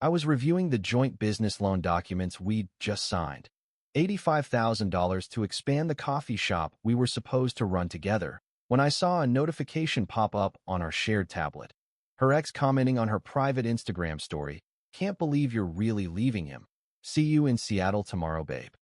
I was reviewing the joint business loan documents we'd just signed. $85,000 to expand the coffee shop we were supposed to run together, when I saw a notification pop up on our shared tablet. Her ex commenting on her private Instagram story, "Can't believe you're really leaving him. See you in Seattle tomorrow, babe."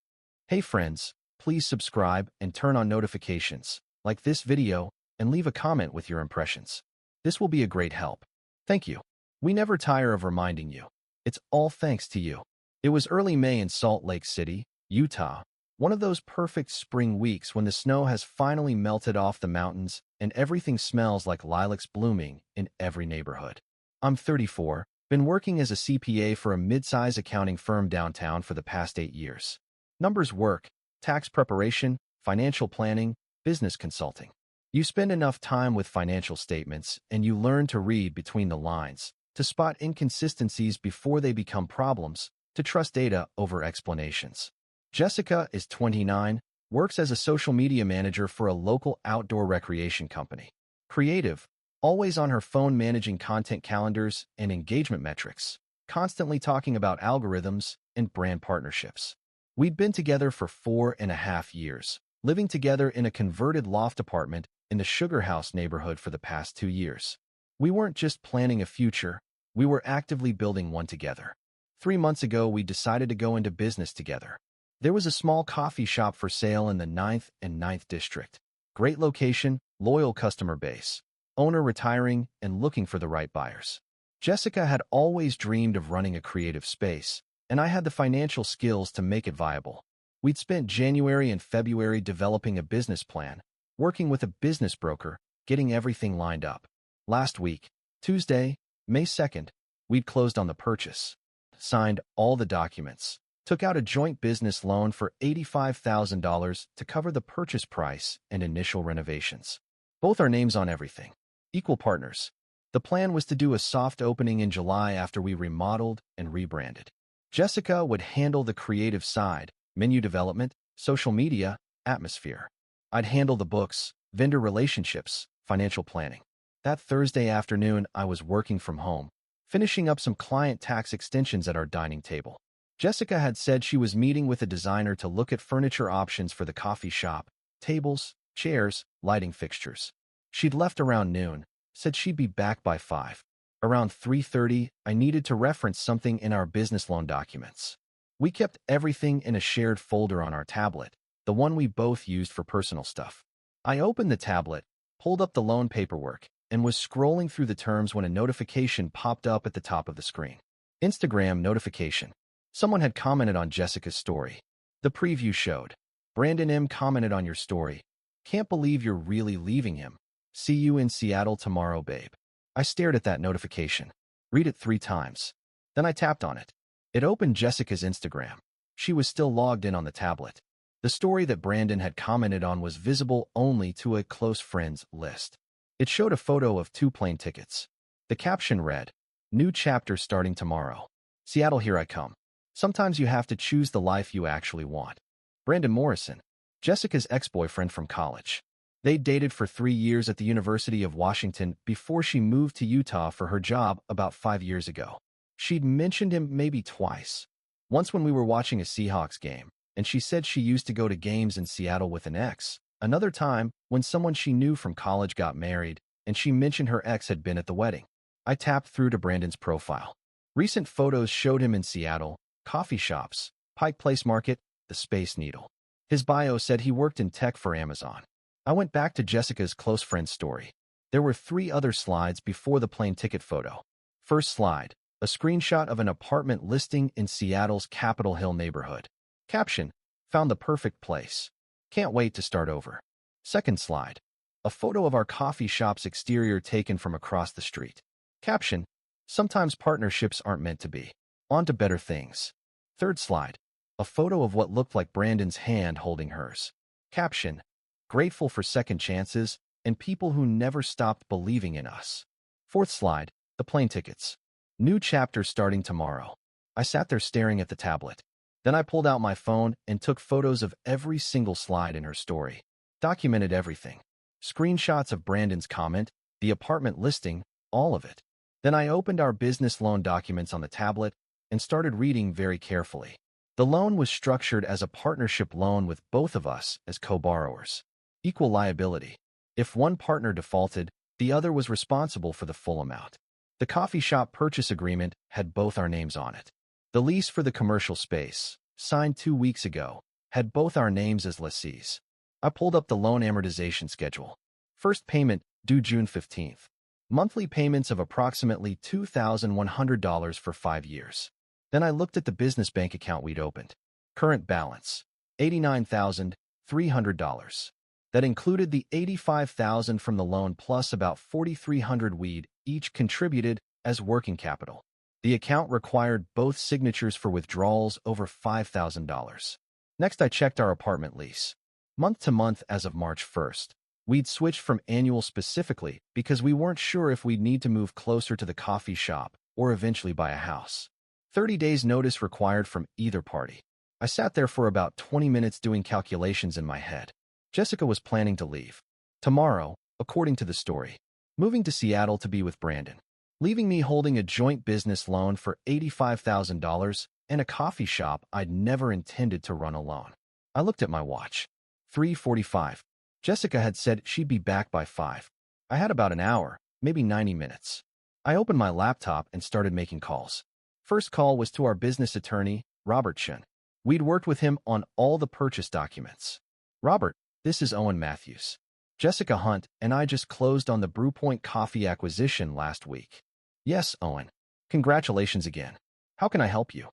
Hey friends, please subscribe and turn on notifications, like this video, and leave a comment with your impressions. This will be a great help. Thank you. We never tire of reminding you. It's all thanks to you. It was early May in Salt Lake City, Utah, one of those perfect spring weeks when the snow has finally melted off the mountains and everything smells like lilacs blooming in every neighborhood. I'm 34, been working as a CPA for a mid-size accounting firm downtown for the past 8 years. Numbers work, tax preparation, financial planning, business consulting. You spend enough time with financial statements and you learn to read between the lines, to spot inconsistencies before they become problems, to trust data over explanations. Jessica is 29, works as a social media manager for a local outdoor recreation company. Creative, always on her phone managing content calendars and engagement metrics, constantly talking about algorithms and brand partnerships. We'd been together for 4.5 years, living together in a converted loft apartment in the Sugar House neighborhood for the past 2 years. We weren't just planning a future, we were actively building one together. 3 months ago, we decided to go into business together. There was a small coffee shop for sale in the 9th and 9th District. Great location, loyal customer base. Owner retiring and looking for the right buyers. Jessica had always dreamed of running a creative space, and I had the financial skills to make it viable. We'd spent January and February developing a business plan, working with a business broker, getting everything lined up. Last week, Tuesday, May 2nd, we'd closed on the purchase, signed all the documents, took out a joint business loan for $85,000 to cover the purchase price and initial renovations. Both our names on everything. Equal partners. The plan was to do a soft opening in July after we remodeled and rebranded. Jessica would handle the creative side, menu development, social media, atmosphere. I'd handle the books, vendor relationships, financial planning. That Thursday afternoon, I was working from home, finishing up some client tax extensions at our dining table. Jessica had said she was meeting with a designer to look at furniture options for the coffee shop, tables, chairs, lighting fixtures. She'd left around noon, said she'd be back by 5. Around 3:30, I needed to reference something in our business loan documents. We kept everything in a shared folder on our tablet, the one we both used for personal stuff. I opened the tablet, pulled up the loan paperwork, and was scrolling through the terms when a notification popped up at the top of the screen. Instagram notification. Someone had commented on Jessica's story. The preview showed, "Brandon M. commented on your story. Can't believe you're really leaving him. See you in Seattle tomorrow, babe." I stared at that notification. Read it 3 times. Then I tapped on it. It opened Jessica's Instagram. She was still logged in on the tablet. The story that Brandon had commented on was visible only to a close friends list. It showed a photo of 2 plane tickets. The caption read, "New chapter starting tomorrow. Seattle, here I come." Sometimes you have to choose the life you actually want. Brandon Morrison, Jessica's ex-boyfriend from college. They dated for 3 years at the University of Washington before she moved to Utah for her job about 5 years ago. She'd mentioned him maybe twice. Once when we were watching a Seahawks game, and she said she used to go to games in Seattle with an ex. Another time, when someone she knew from college got married, and she mentioned her ex had been at the wedding. I tapped through to Brandon's profile. Recent photos showed him in Seattle, coffee shops, Pike Place Market, the Space Needle. His bio said he worked in tech for Amazon. I went back to Jessica's close friend's story. There were 3 other slides before the plane ticket photo. First slide, a screenshot of an apartment listing in Seattle's Capitol Hill neighborhood. Caption, "Found the perfect place. Can't wait to start over." Second slide, a photo of our coffee shop's exterior taken from across the street. Caption, "Sometimes partnerships aren't meant to be. On to better things." Third slide, a photo of what looked like Brandon's hand holding hers. Caption, "Grateful for second chances and people who never stopped believing in us." Fourth slide, the plane tickets. "New chapter starting tomorrow." I sat there staring at the tablet. Then I pulled out my phone and took photos of every single slide in her story. Documented everything. Screenshots of Brandon's comment, the apartment listing, all of it. Then I opened our business loan documents on the tablet, and started reading very carefully. The loan was structured as a partnership loan with both of us as co-borrowers. Equal liability. If one partner defaulted, the other was responsible for the full amount. The coffee shop purchase agreement had both our names on it. The lease for the commercial space, signed 2 weeks ago, had both our names as lessees. I pulled up the loan amortization schedule. First payment due June 15th. Monthly payments of approximately $2,100 for 5 years. Then I looked at the business bank account we'd opened. Current balance, $89,300. That included the $85,000 from the loan plus about $4,300 we'd each contributed as working capital. The account required both signatures for withdrawals over $5,000. Next, I checked our apartment lease. Month to month as of March 1st. We'd switched from annual specifically because we weren't sure if we'd need to move closer to the coffee shop or eventually buy a house. 30 days notice required from either party. I sat there for about 20 minutes doing calculations in my head. Jessica was planning to leave tomorrow, according to the story, moving to Seattle to be with Brandon, leaving me holding a joint business loan for $85,000 and a coffee shop I'd never intended to run alone. I looked at my watch. 3:45. Jessica had said she'd be back by 5. I had about an hour, maybe 90 minutes. I opened my laptop and started making calls. First call was to our business attorney, Robert Chen. We'd worked with him on all the purchase documents. Robert, this is Owen Matthews. Jessica Hunt and I just closed on the Brewpoint Coffee acquisition last week. Yes, Owen. Congratulations again. How can I help you?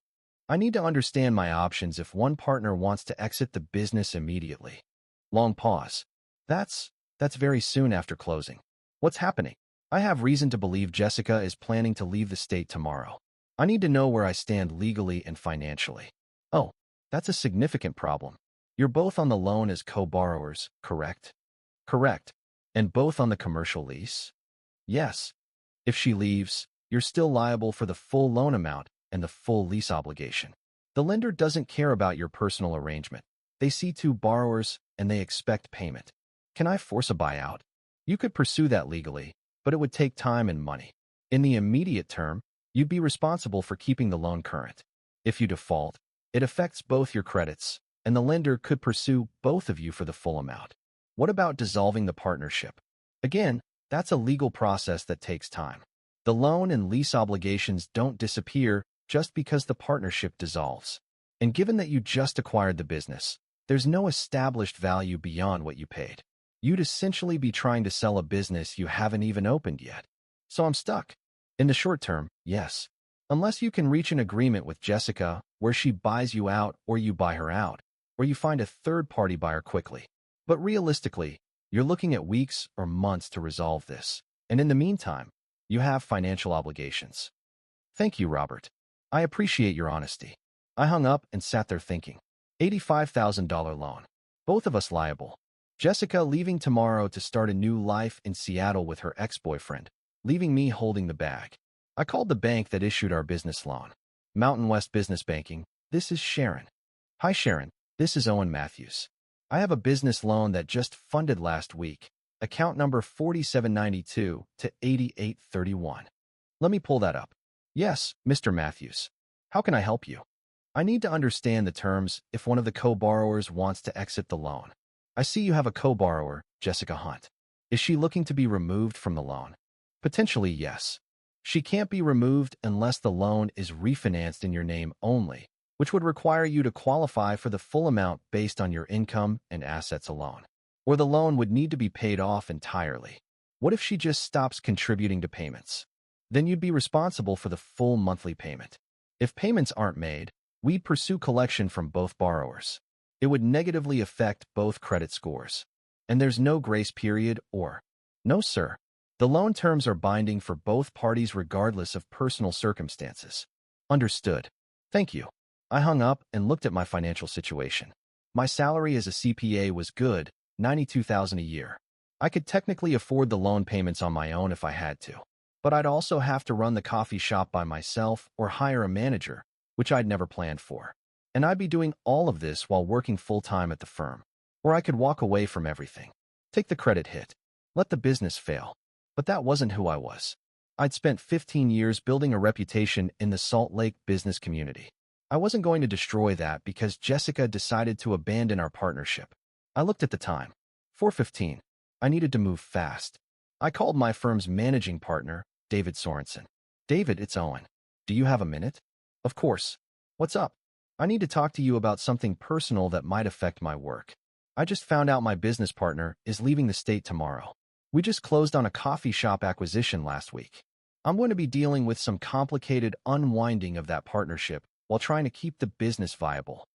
I need to understand my options if one partner wants to exit the business immediately. Long pause. That's very soon after closing. What's happening? I have reason to believe Jessica is planning to leave the state tomorrow. I need to know where I stand legally and financially. Oh, that's a significant problem. You're both on the loan as co-borrowers, correct? Correct. And both on the commercial lease? Yes. If she leaves, you're still liable for the full loan amount and the full lease obligation. The lender doesn't care about your personal arrangement. They see two borrowers and they expect payment. Can I force a buyout? You could pursue that legally, but it would take time and money. In the immediate term, you'd be responsible for keeping the loan current. If you default, it affects both your credits, and the lender could pursue both of you for the full amount. What about dissolving the partnership? Again, that's a legal process that takes time. The loan and lease obligations don't disappear just because the partnership dissolves. And given that you just acquired the business, there's no established value beyond what you paid. You'd essentially be trying to sell a business you haven't even opened yet. So I'm stuck. In the short term, yes. Unless you can reach an agreement with Jessica where she buys you out or you buy her out, or you find a third-party buyer quickly. But realistically, you're looking at weeks or months to resolve this. And in the meantime, you have financial obligations. Thank you, Robert. I appreciate your honesty. I hung up and sat there thinking. $85,000 loan. Both of us liable. Jessica leaving tomorrow to start a new life in Seattle with her ex-boyfriend, leaving me holding the bag. I called the bank that issued our business loan. Mountain West Business Banking. This is Sharon. Hi, Sharon. This is Owen Matthews. I have a business loan that just funded last week. Account number 4792 to 8831. Let me pull that up. Yes, Mr. Matthews. How can I help you? I need to understand the terms if one of the co-borrowers wants to exit the loan. I see you have a co-borrower, Jessica Hunt. Is she looking to be removed from the loan? Potentially, yes. She can't be removed unless the loan is refinanced in your name only, which would require you to qualify for the full amount based on your income and assets alone. Or the loan would need to be paid off entirely. What if she just stops contributing to payments? Then you'd be responsible for the full monthly payment. If payments aren't made, we'd pursue collection from both borrowers. It would negatively affect both credit scores. And there's no grace period or, no sir. The loan terms are binding for both parties regardless of personal circumstances. Understood. Thank you. I hung up and looked at my financial situation. My salary as a CPA was good, $92,000 a year. I could technically afford the loan payments on my own if I had to. But I'd also have to run the coffee shop by myself or hire a manager, which I'd never planned for. And I'd be doing all of this while working full-time at the firm. Or I could walk away from everything. Take the credit hit. Let the business fail. But that wasn't who I was. I'd spent 15 years building a reputation in the Salt Lake business community. I wasn't going to destroy that because Jessica decided to abandon our partnership. I looked at the time. 4:15. I needed to move fast. I called my firm's managing partner, David Sorensen. David, it's Owen. Do you have a minute? Of course. What's up? I need to talk to you about something personal that might affect my work. I just found out my business partner is leaving the state tomorrow. We just closed on a coffee shop acquisition last week. I'm going to be dealing with some complicated unwinding of that partnership while trying to keep the business viable.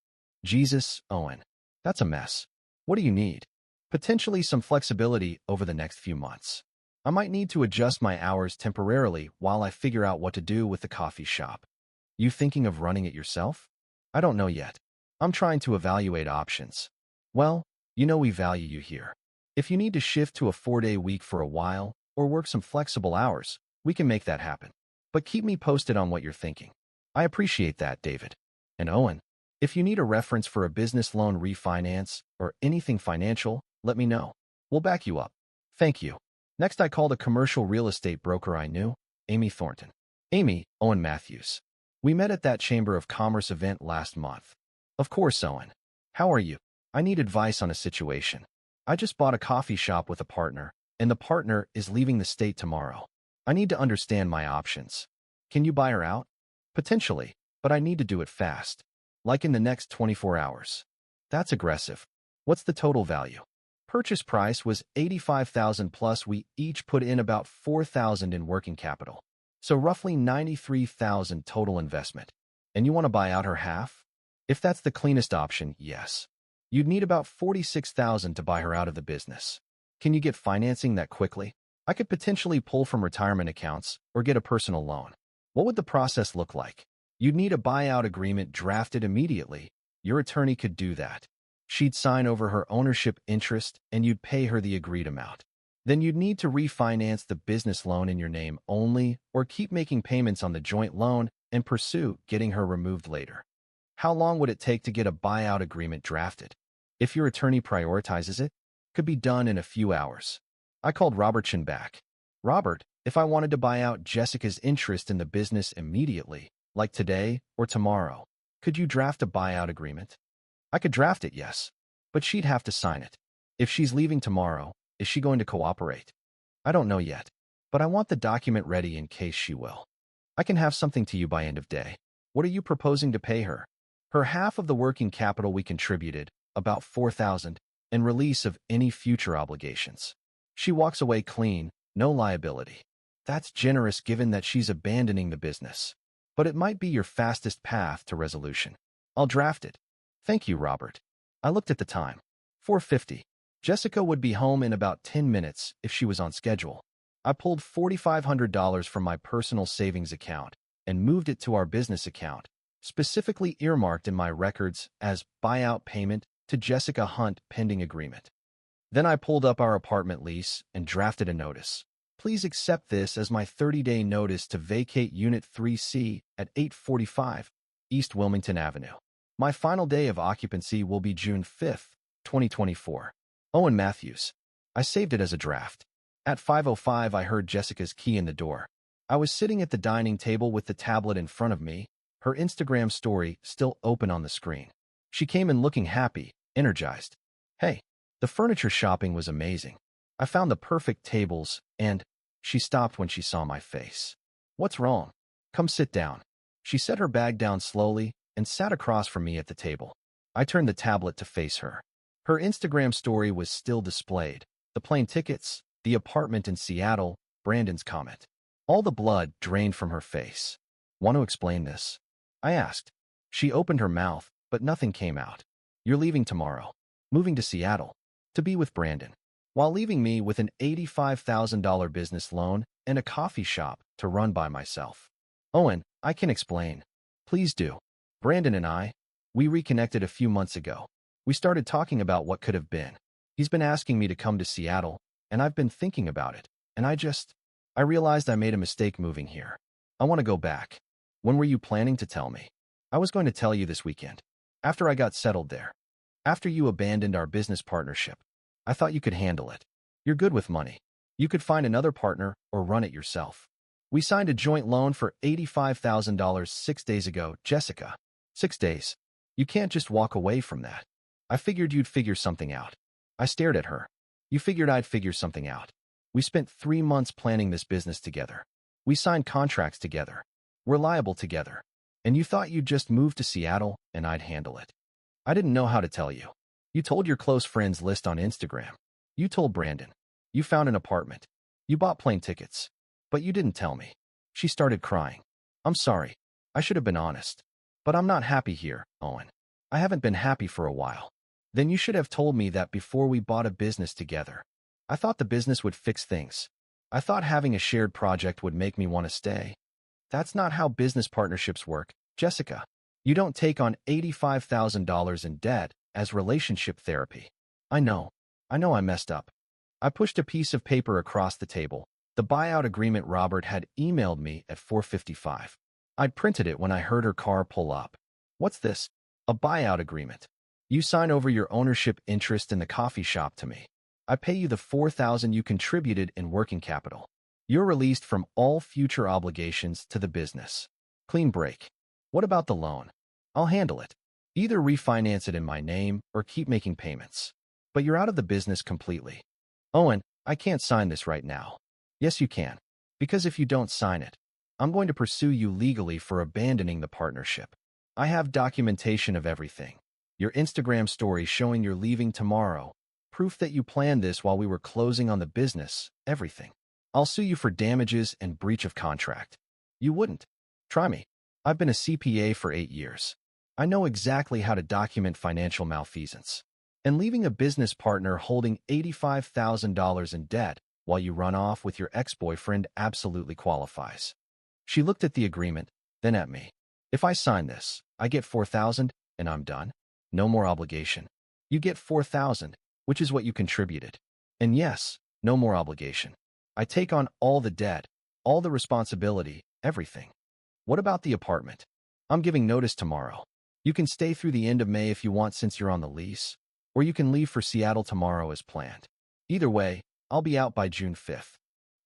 Jesus, Owen. That's a mess. What do you need? Potentially some flexibility over the next few months. I might need to adjust my hours temporarily while I figure out what to do with the coffee shop. You thinking of running it yourself? I don't know yet. I'm trying to evaluate options. Well, you know we value you here. If you need to shift to a 4-day week for a while or work some flexible hours, we can make that happen. But keep me posted on what you're thinking. I appreciate that, David. And Owen, if you need a reference for a business loan refinance or anything financial, let me know. We'll back you up. Thank you. Next, I called a commercial real estate broker I knew, Amy Thornton. Amy, Owen Matthews. We met at that Chamber of Commerce event last month. Of course, Owen. How are you? I need advice on a situation. I just bought a coffee shop with a partner, and the partner is leaving the state tomorrow. I need to understand my options. Can you buy her out? Potentially, but I need to do it fast. Like in the next 24 hours. That's aggressive. What's the total value? Purchase price was $85,000 plus we each put in about $4,000 in working capital. So roughly $93,000 total investment. And you want to buy out her half? If that's the cleanest option, yes. You'd need about $46,000 to buy her out of the business. Can you get financing that quickly? I could potentially pull from retirement accounts or get a personal loan. What would the process look like? You'd need a buyout agreement drafted immediately. Your attorney could do that. She'd sign over her ownership interest and you'd pay her the agreed amount. Then you'd need to refinance the business loan in your name only or keep making payments on the joint loan and pursue getting her removed later. How long would it take to get a buyout agreement drafted? If your attorney prioritizes it, could be done in a few hours. I called Robertson back. Robert, if I wanted to buy out Jessica's interest in the business immediately, like today or tomorrow, could you draft a buyout agreement? I could draft it, yes, but she'd have to sign it. If she's leaving tomorrow, is she going to cooperate? I don't know yet, but I want the document ready in case she will. I can have something to you by end of day. What are you proposing to pay her? Her half of the working capital we contributed, about $4,000, and release of any future obligations. She walks away clean, no liability. That's generous given that she's abandoning the business. But it might be your fastest path to resolution. I'll draft it. Thank you, Robert. I looked at the time. 4:50. Jessica would be home in about 10 minutes if she was on schedule. I pulled $4,500 from my personal savings account and moved it to our business account, specifically earmarked in my records as buyout payment to Jessica Hunt pending agreement. Then I pulled up our apartment lease and drafted a notice. Please accept this as my 30-day notice to vacate Unit 3C at 845 East Wilmington Avenue. My final day of occupancy will be June 5th, 2024. Owen Matthews. I saved it as a draft. At 5:05, I heard Jessica's key in the door. I was sitting at the dining table with the tablet in front of me, her Instagram story still open on the screen. She came in looking happy, energized. Hey, the furniture shopping was amazing. I found the perfect tables, and she stopped when she saw my face. What's wrong? Come sit down. She set her bag down slowly and sat across from me at the table. I turned the tablet to face her. Her Instagram story was still displayed. The plane tickets, the apartment in Seattle, Brandon's comment. All the blood drained from her face. Want to explain this? I asked. She opened her mouth, but nothing came out. You're leaving tomorrow. Moving to Seattle. To be with Brandon. While leaving me with an $85,000 business loan and a coffee shop to run by myself. Owen, I can explain. Please do. Brandon and we reconnected a few months ago. We started talking about what could have been. He's been asking me to come to Seattle, and I've been thinking about it, and I realized I made a mistake moving here. I want to go back. When were you planning to tell me? I was going to tell you this weekend. After I got settled there. After you abandoned our business partnership. I thought you could handle it. You're good with money. You could find another partner or run it yourself. We signed a joint loan for $85,000 6 days ago, Jessica. 6 days. You can't just walk away from that. I figured you'd figure something out. I stared at her. You figured I'd figure something out. We spent 3 months planning this business together. We signed contracts together. We're liable together. And you thought you'd just move to Seattle and I'd handle it. I didn't know how to tell you. You told your close friends list on Instagram. You told Brandon. You found an apartment. You bought plane tickets. But you didn't tell me. She started crying. I'm sorry. I should have been honest. But I'm not happy here, Owen. I haven't been happy for a while. Then you should have told me that before we bought a business together. I thought the business would fix things. I thought having a shared project would make me want to stay. That's not how business partnerships work, Jessica. You don't take on $85,000 in debt as relationship therapy. I know I messed up. I pushed a piece of paper across the table, the buyout agreement Robert had emailed me at 4:55. I'd printed it when I heard her car pull up. What's this? A buyout agreement. You sign over your ownership interest in the coffee shop to me. I pay you the $4,000 you contributed in working capital. You're released from all future obligations to the business. Clean break. What about the loan? I'll handle it. Either refinance it in my name or keep making payments. But you're out of the business completely. Owen, I can't sign this right now. Yes, you can. Because if you don't sign it, I'm going to pursue you legally for abandoning the partnership. I have documentation of everything. Your Instagram story showing you're leaving tomorrow. Proof that you planned this while we were closing on the business. Everything. I'll sue you for damages and breach of contract. You wouldn't. Try me. I've been a CPA for 8 years. I know exactly how to document financial malfeasance. And leaving a business partner holding $85,000 in debt while you run off with your ex-boyfriend absolutely qualifies. She looked at the agreement, then at me. If I sign this, I get $4,000 and I'm done. No more obligation. You get $4,000, which is what you contributed. And yes, no more obligation. I take on all the debt, all the responsibility, everything. What about the apartment? I'm giving notice tomorrow. You can stay through the end of May if you want since you're on the lease, or you can leave for Seattle tomorrow as planned. Either way, I'll be out by June 5th.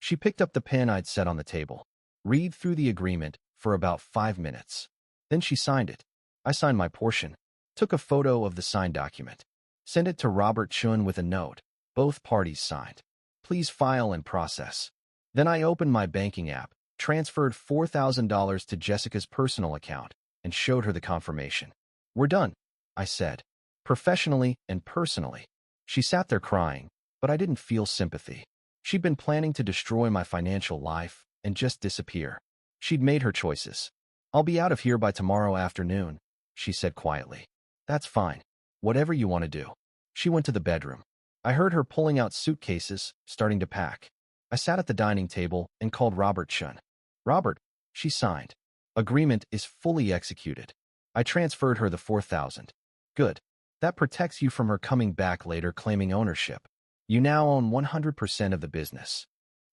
She picked up the pen I'd set on the table, read through the agreement for about 5 minutes. Then she signed it. I signed my portion, took a photo of the signed document, sent it to Robert Chun with a note. Both parties signed. Please file and process. Then I opened my banking app, transferred $4,000 to Jessica's personal account, and showed her the confirmation. We're done, I said, professionally and personally. She sat there crying, but I didn't feel sympathy. She'd been planning to destroy my financial life and just disappear. She'd made her choices. I'll be out of here by tomorrow afternoon, she said quietly. That's fine. Whatever you want to do. She went to the bedroom. I heard her pulling out suitcases, starting to pack. I sat at the dining table and called Robert Chun. Robert, she signed. Agreement is fully executed. I transferred her the $4,000. Good. That protects you from her coming back later claiming ownership. You now own 100% of the business.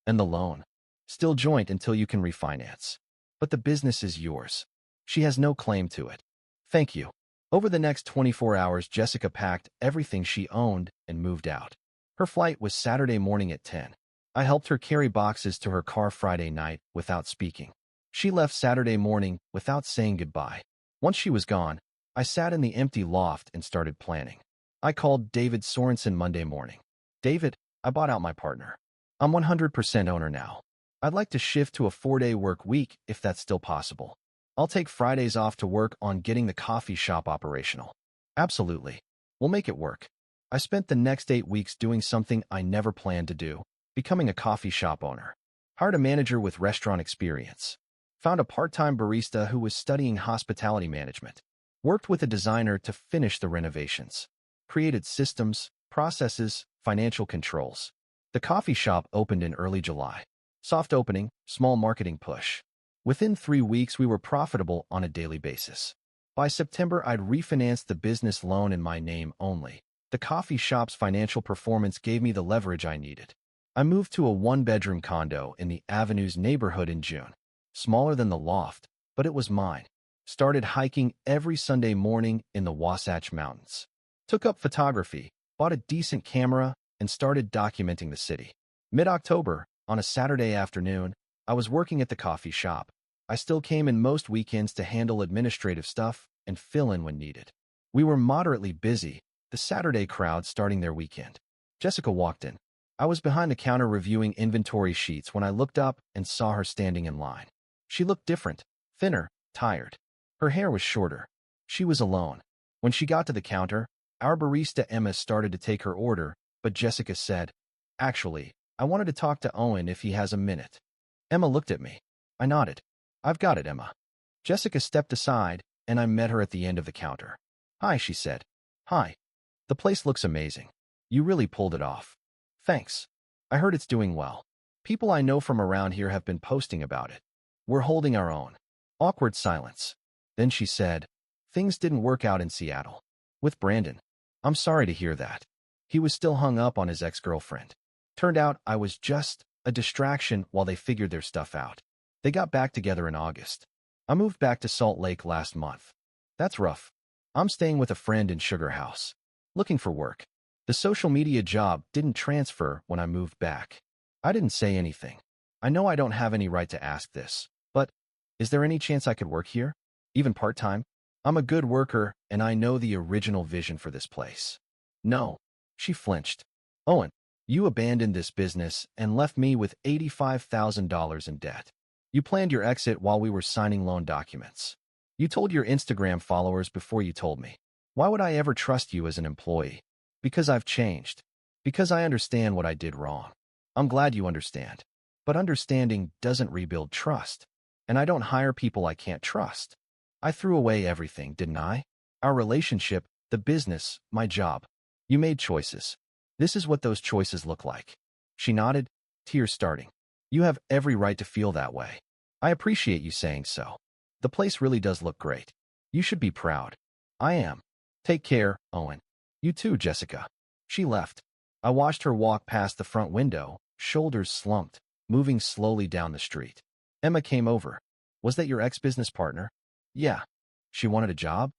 And the loan? Still joint until you can refinance. But the business is yours. She has no claim to it. Thank you. Over the next 24 hours, Jessica packed everything she owned and moved out. Her flight was Saturday morning at 10. I helped her carry boxes to her car Friday night without speaking. She left Saturday morning without saying goodbye. Once she was gone, I sat in the empty loft and started planning. I called David Sorensen Monday morning. David, I bought out my partner. I'm 100% owner now. I'd like to shift to a 4-day work week if that's still possible. I'll take Fridays off to work on getting the coffee shop operational. Absolutely. We'll make it work. I spent the next 8 weeks doing something I never planned to do, becoming a coffee shop owner. Hired a manager with restaurant experience. Found a part-time barista who was studying hospitality management. Worked with a designer to finish the renovations. Created systems, processes, financial controls. The coffee shop opened in early July. Soft opening, small marketing push. Within 3 weeks, we were profitable on a daily basis. By September, I'd refinanced the business loan in my name only. The coffee shop's financial performance gave me the leverage I needed. I moved to a 1-bedroom condo in the Avenues neighborhood in June. Smaller than the loft, but it was mine. Started hiking every Sunday morning in the Wasatch Mountains. Took up photography, bought a decent camera, and started documenting the city. Mid-October, on a Saturday afternoon, I was working at the coffee shop. I still came in most weekends to handle administrative stuff and fill in when needed. We were moderately busy, the Saturday crowd starting their weekend. Jessica walked in. I was behind the counter reviewing inventory sheets when I looked up and saw her standing in line. She looked different, thinner, tired. Her hair was shorter. She was alone. When she got to the counter, our barista Emma started to take her order, but Jessica said, "Actually, I wanted to talk to Owen if he has a minute." Emma looked at me. I nodded. "I've got it, Emma." Jessica stepped aside, and I met her at the end of the counter. "Hi," she said. "Hi. The place looks amazing. You really pulled it off." "Thanks. I heard it's doing well. People I know from around here have been posting about it. We're holding our own." Awkward silence. Then she said, "Things didn't work out in Seattle. With Brandon. I'm sorry to hear that. He was still hung up on his ex-girlfriend. Turned out I was just a distraction while they figured their stuff out. They got back together in August. I moved back to Salt Lake last month. That's rough. I'm staying with a friend in Sugar House. Looking for work. The social media job didn't transfer when I moved back." I didn't say anything. I know I don't have any right to ask this, but is there any chance I could work here? Even part-time? I'm a good worker, and I know the original vision for this place. "No." She flinched. "Owen, you abandoned this business and left me with $85,000 in debt. You planned your exit while we were signing loan documents. You told your Instagram followers before you told me. Why would I ever trust you as an employee? Because I've changed. Because I understand what I did wrong. I'm glad you understand. But understanding doesn't rebuild trust. And I don't hire people I can't trust. I threw away everything, didn't I? Our relationship, the business, my job. You made choices. This is what those choices look like." She nodded, tears starting. "You have every right to feel that way. I appreciate you saying so. The place really does look great. You should be proud." "I am. Take care, Owen." "You too, Jessica." She left. I watched her walk past the front window, shoulders slumped, moving slowly down the street. Emma came over. "Was that your ex-business partner?" "Yeah." "She wanted a job?"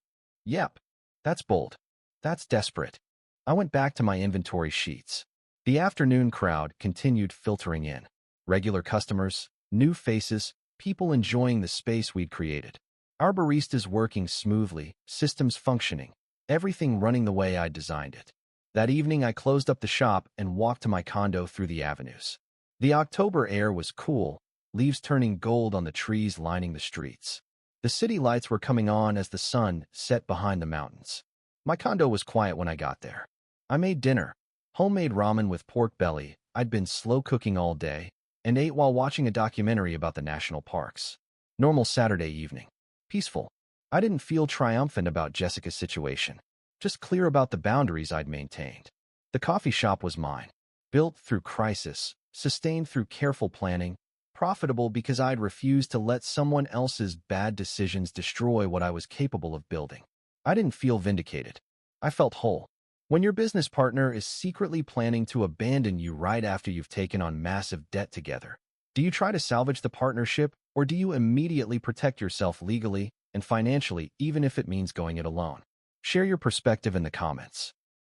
"Yep." "That's bold. That's desperate." I went back to my inventory sheets. The afternoon crowd continued filtering in. Regular customers, new faces, people enjoying the space we'd created. Our baristas working smoothly, systems functioning, everything running the way I designed it. That evening, I closed up the shop and walked to my condo through the avenues. The October air was cool, leaves turning gold on the trees lining the streets. The city lights were coming on as the sun set behind the mountains. My condo was quiet when I got there. I made dinner, homemade ramen with pork belly I'd been slow cooking all day, and ate while watching a documentary about the national parks. Normal Saturday evening. Peaceful. I didn't feel triumphant about Jessica's situation, just clear about the boundaries I'd maintained. The coffee shop was mine, built through crisis, sustained through careful planning, profitable because I'd refused to let someone else's bad decisions destroy what I was capable of building. I didn't feel vindicated. I felt whole. When your business partner is secretly planning to abandon you right after you've taken on massive debt together, do you try to salvage the partnership, or do you immediately protect yourself legally and financially, even if it means going it alone? Share your perspective in the comments.